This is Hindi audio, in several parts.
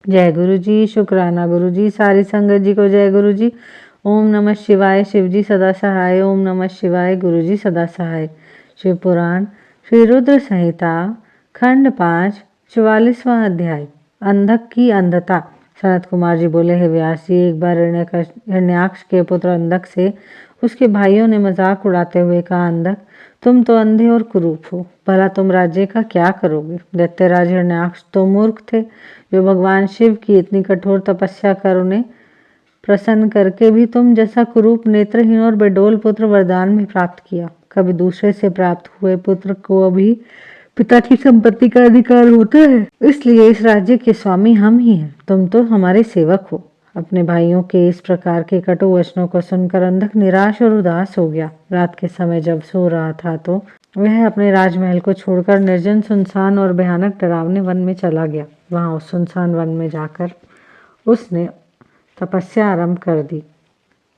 जय गुरु जी। शुक्राना गुरु जी। सारी संगत जी को जय गुरु जी। ओम नमः शिवाय। शिव जी सदा सहाय। ओम नमः शिवाय। गुरु जी सदा सहाय। शिव पुराण श्री रुद्र संहिता खंड 5 44वां अध्याय। अंधक की अंधता। सनत कुमार जी बोले, हे व्यास जी, एक बार हिरण्याक्ष के पुत्र अंधक से उसके भाइयों ने मजाक उड़ाते हुए कहा, अंधक, तुम तो अंधे और कुरूप हो, भला तुम राज्य का क्या करोगे? दैत्यराज हिरण्याक्ष तो मूर्ख थे, जो भगवान शिव की इतनी कठोर तपस्या कर उन्हें प्रसन्न करके भी तुम जैसा कुरूप, नेत्रहीन और बेडोल पुत्र वरदान में प्राप्त किया। कभी दूसरे से प्राप्त हुए पुत्र को भी पिता की संपत्ति का अधिकार होता है, इसलिए इस राज्य के स्वामी हम ही हैं, तुम तो हमारे सेवक हो। अपने भाइयों के इस प्रकार के कटु वचनों को सुनकर अंधक निराश और उदास हो गया। रात के समय जब सो रहा था तो वह अपने राजमहल को छोड़कर निर्जन, सुनसान और भयानक डरावने वन में चला गया। वहां उस सुनसान वन में जाकर उसने तपस्या आरंभ कर दी।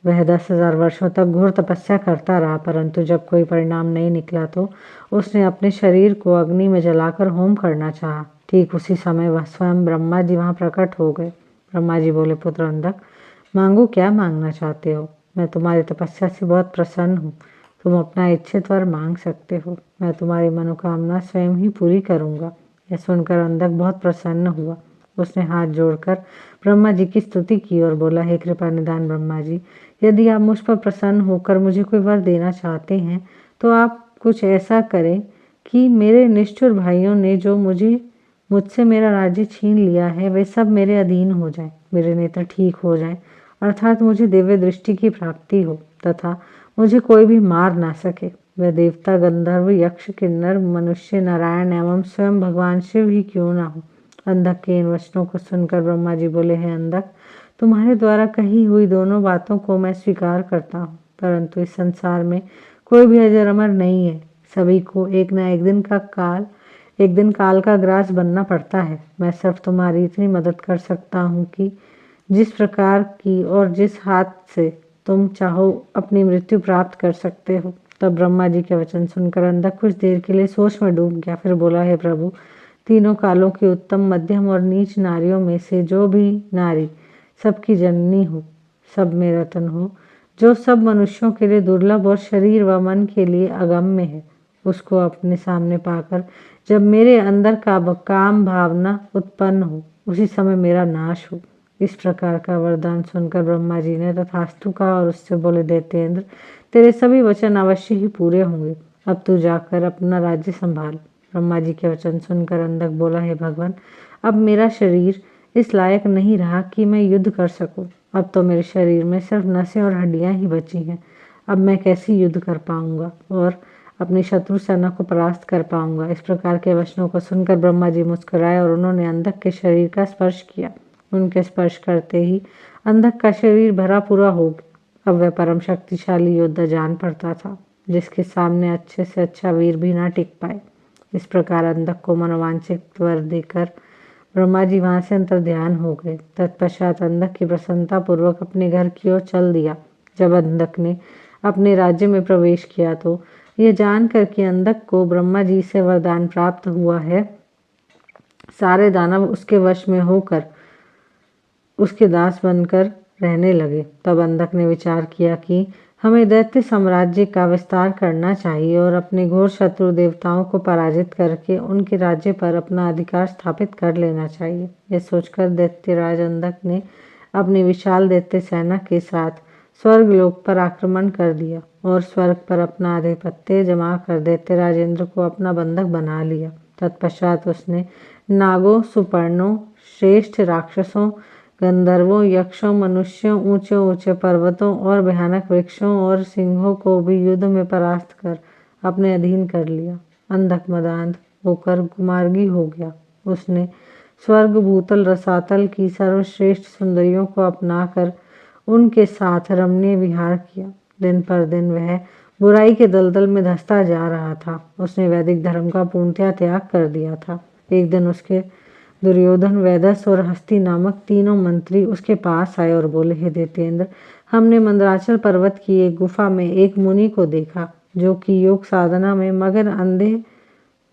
वह 10,000 वर्षों तक घोर तपस्या करता रहा, परंतु जब कोई परिणाम नहीं निकला तो उसने अपने शरीर को अग्नि में जलाकर होम करना चाहा। ठीक उसी समय वह स्वयं ब्रह्मा जी वहां प्रकट हो गए। ब्रह्मा जी बोले, पुत्र अंधक, मांगो, क्या मांगना चाहते हो? मैं तुम्हारी तपस्या से बहुत प्रसन्न हूँ, तुम अपना इच्छित वर मांग सकते हो। मैं तुम्हारी मनोकामना स्वयं ही पूरी करूंगा। यह सुनकर अंधक बहुत प्रसन्न हुआ। उसने हाथ जोड़कर ब्रह्मा जी की स्तुति की और बोला, हे कृपा निदान ब्रह्मा जी, यदि आप मुझ पर प्रसन्न होकर मुझे कोई वर देना चाहते हैं तो आप कुछ ऐसा करें कि मेरे निष्ठुर भाइयों ने जो मुझसे मेरा राज्य छीन लिया है वे सब मेरे अधीन हो जाएं, मेरे नेत्र ठीक हो जाएं, अर्थात मुझे दिव्य दृष्टि की प्राप्ति हो तथा मुझे कोई भी मार ना सके। वह देवता, गंधर्व, यक्ष, किन्नर, मनुष्य, नारायण एवं स्वयं भगवान शिव ही क्यों ना हो। अंधक के इन वचनों को सुनकर ब्रह्मा जी बोले, हैं अंधक, तुम्हारे द्वारा कही हुई दोनों बातों को मैं स्वीकार करता हूँ, परंतु इस संसार में कोई भी अजर अमर नहीं है। सभी को एक न एक दिन काल का ग्रास बनना पड़ता है। मैं सिर्फ तुम्हारी इतनी मदद कर सकता हूँ कि जिस प्रकार की और जिस हाथ से तुम चाहो अपनी मृत्यु प्राप्त कर सकते हो। तब ब्रह्मा जी के वचन सुनकर अंधक कुछ देर के लिए सोच में डूब गया। फिर बोला, हे प्रभु, तीनों कालों की उत्तम, मध्यम और नीच नारियों में से जो भी नारी सबकी जननी हो, सब में रतन हो, जो सब मनुष्यों के लिए दुर्लभ और शरीर व मन के लिए अगम्य है, उसको अपने सामने पाकर जब मेरे अंदर का काम भावना उत्पन्न हो, उसी समय मेरा नाश हो। इस प्रकार का वरदान सुनकर ब्रह्मा जी ने तथास्तु कहा और उससे बोले, दैत्येंद्र, तेरे सभी वचन अवश्य ही पूरे होंगे, अब तू जाकर अपना राज्य संभाल। ब्रह्मा जी के वचन सुनकर अंधक बोला, हे भगवान, अब मेरा शरीर इस लायक नहीं रहा कि मैं युद्ध कर सकूं। अब तो मेरे शरीर में सिर्फ नसें और हड्डियां ही बची हैं। अब मैं कैसे युद्ध कर पाऊंगा और अपनी शत्रु सेना को परास्त कर पाऊंगा। इस प्रकार के वचनों को सुनकर ब्रह्मा जी मुस्कुराए और उन्होंने अंधक के शरीर का स्पर्श किया। उनके स्पर्श करते ही अंधक का शरीर भरा पूरा हो गया। अब वह परम शक्तिशाली योद्धा जान पड़ता था, जिसके सामने अच्छे से अच्छा वीर भी ना टिक पाए। इस प्रकार अंधक को मनोवांछित वर देकर ब्रह्मा जी वहां से अंतर ध्यान हो गए। तत्पश्चात अंधक की प्रसन्नता पूर्वक अपने घर की ओर चल दिया। जब अंधक ने अपने राज्य में प्रवेश किया तो यह जानकर कि अंधक को ब्रह्मा जी से वरदान प्राप्त हुआ है, सारे दानव उसके वश में होकर उसके दास बनकर रहने लगे। तब अंधक ने विचार किया कि हमें दैत्य साम्राज्य का विस्तार करना चाहिए और अपने घोर शत्रु देवताओं को पराजित करके उनके राज्य पर अपना अधिकार स्थापित कर लेना चाहिए। यह सोचकर दैत्यराज अंधक ने अपनी विशाल दैत्य सेना के साथ स्वर्गलोक पर आक्रमण कर दिया और स्वर्ग पर अपना आधिपत्य जमा कर दैत्यराज इंद्र को अपना बंधक बना लिया। तत्पश्चात उसने नागों, सुपर्णों, श्रेष्ठ राक्षसों, गंधर्वों, यक्षों, मनुष्यों, ऊंचे ऊंचे पर्वतों और भयानक वृक्षों और सिंहों को भी युद्ध में परास्त कर अपने अधीन कर लिया। अंधक मदांध होकर कुमार्गी हो गया। उसने स्वर्ग, भूतल, रसातल की सर्वश्रेष्ठ सुंदरियों को अपनाकर उनके साथ रमणीय विहार किया। दिन पर दिन वह बुराई के दलदल में धंसता जा रहा था। उसने वैदिक धर्म का पूर्णतया त्याग कर दिया था। एक दिन उसके दुर्योधन, वैदस और हस्ती नामक तीनों मंत्री उसके पास आए और बोले, हे दैत्येंद्र, हमने मंदराचल पर्वत की एक गुफा में एक मुनि को देखा, जो कि योग साधना में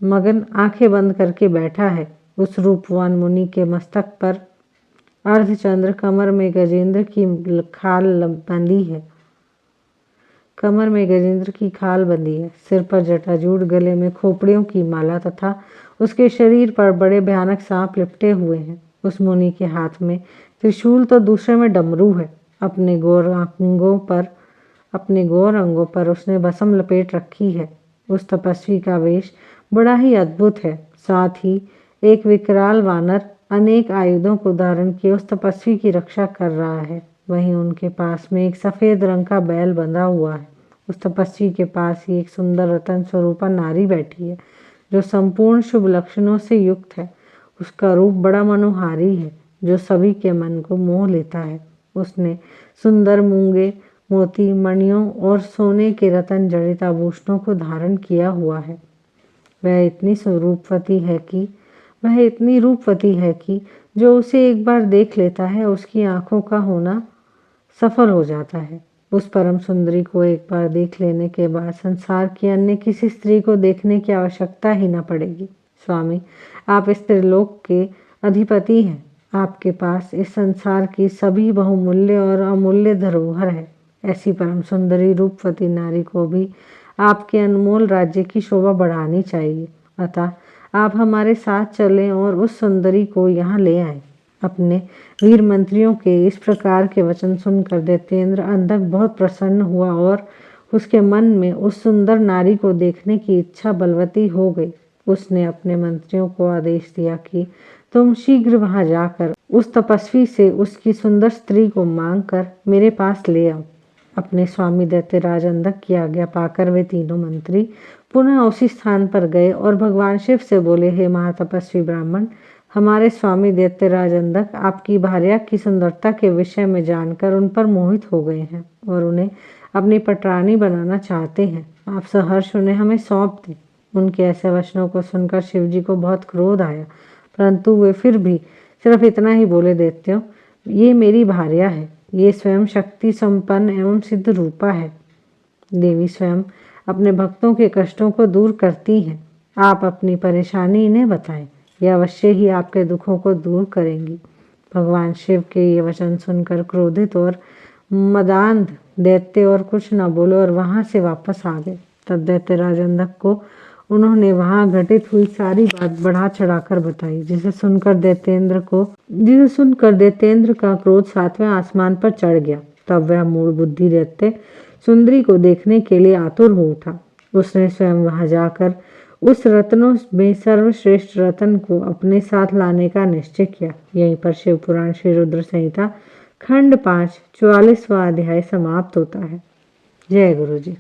मगन आंखें बंद करके बैठा है। उस रूपवान मुनि के मस्तक पर अर्धचंद्र, कमर में गजेंद्र की खाल बंधी है, कमर में गजेंद्र की खाल बंधी है, सिर पर जटाजूट, गले में खोपड़ियों की माला तथा उसके शरीर पर बड़े भयानक सांप लिपटे हुए हैं। उस मुनि के हाथ में त्रिशूल तो दूसरे में डमरू है। अपने गौर अंगों पर उसने भस्म लपेट रखी है। उस तपस्वी का वेश बड़ा ही अद्भुत है। साथ ही एक विकराल वानर अनेक आयुधों को धारण किए उस तपस्वी की रक्षा कर रहा है। वहीं उनके पास में एक सफेद रंग का बैल बंधा हुआ है। उस तपस्वी के पास ही एक सुंदर रतन स्वरूपा नारी बैठी है, जो संपूर्ण शुभ लक्षणों से युक्त है। उसका रूप बड़ा मनोहारी है, जो सभी के मन को मोह लेता है। उसने सुंदर मूंगे, मोती, मणियों और सोने के रतन जड़ित आभूषणों को धारण किया हुआ है। वह इतनी रूपवती है कि जो उसे एक बार देख लेता है उसकी आंखों का होना सफल हो जाता है। उस परम सुंदरी को एक बार देख लेने के बाद संसार की अन्य किसी स्त्री को देखने की आवश्यकता ही न पड़ेगी। स्वामी, आप इस त्रिलोक के अधिपति हैं। आपके पास इस संसार की सभी बहुमूल्य और अमूल्य धरोहर है। ऐसी परम सुंदरी रूपवती नारी को भी आपके अनमोल राज्य की शोभा बढ़ानी चाहिए। अतः आप हमारे साथ चलें और उस सुंदरी को यहाँ ले आए। अपने वीर मंत्रियों के इस प्रकार के वचन सुनकर दैत्येंद्र अंधक बहुत प्रसन्न हुआ और उसके मन में उस सुंदर नारी को देखने की इच्छा बलवती हो गई। उसने अपने मंत्रियों को आदेश दिया कि तुम शीघ्र वहां जाकर उस तपस्वी से उसकी सुंदर स्त्री को मांग कर मेरे पास ले आओ। अपने स्वामी दैत्यराज अंधक की आज्ञा पाकर वे तीनों मंत्री पुनः उसी स्थान पर गए और भगवान शिव से बोले, हे महातपस्वी ब्राह्मण, हमारे स्वामी दैत्यराज अंधक आपकी भार्या की सुंदरता के विषय में जानकर उन पर मोहित हो गए हैं और उन्हें अपनी पटरानी बनाना चाहते हैं। आप सहर्ष उन्हें हमें सौंप दें। उनके ऐसे वचनों को सुनकर शिवजी को बहुत क्रोध आया, परंतु वे फिर भी सिर्फ इतना ही बोले, दैत्यों, ये मेरी भार्या है। ये स्वयं शक्ति संपन्न एवं सिद्ध रूपा है। देवी स्वयं अपने भक्तों के कष्टों को दूर करती हैं। आप अपनी परेशानी इन्हें बताएं, यह अवश्य ही आपके दुखों को दूर करेंगी। भगवान शिव के ये वचन सुनकर क्रोधित और मदान्ध दैत्य और कुछ न बोले और वहां से वापस आ गए। तब दैत्यराज अंधक को उन्होंने वहां घटित हुई सारी बात बढ़ा चढ़ाकर बताई, जिसे सुनकर दैत्येंद्र का क्रोध 7वें आसमान पर चढ़ गया। तब वह मूढ़ बुद्धि दैत्य सुंदरी को देखने के लिए आतुर हो उठा। उसने स्वयं वहां जाकर उस रत्नों में सर्वश्रेष्ठ रत्न को अपने साथ लाने का निश्चय किया। यहीं पर शिव पुराण श्री रुद्र संहिता खंड 5 44वां अध्याय समाप्त होता है। जय गुरु जी।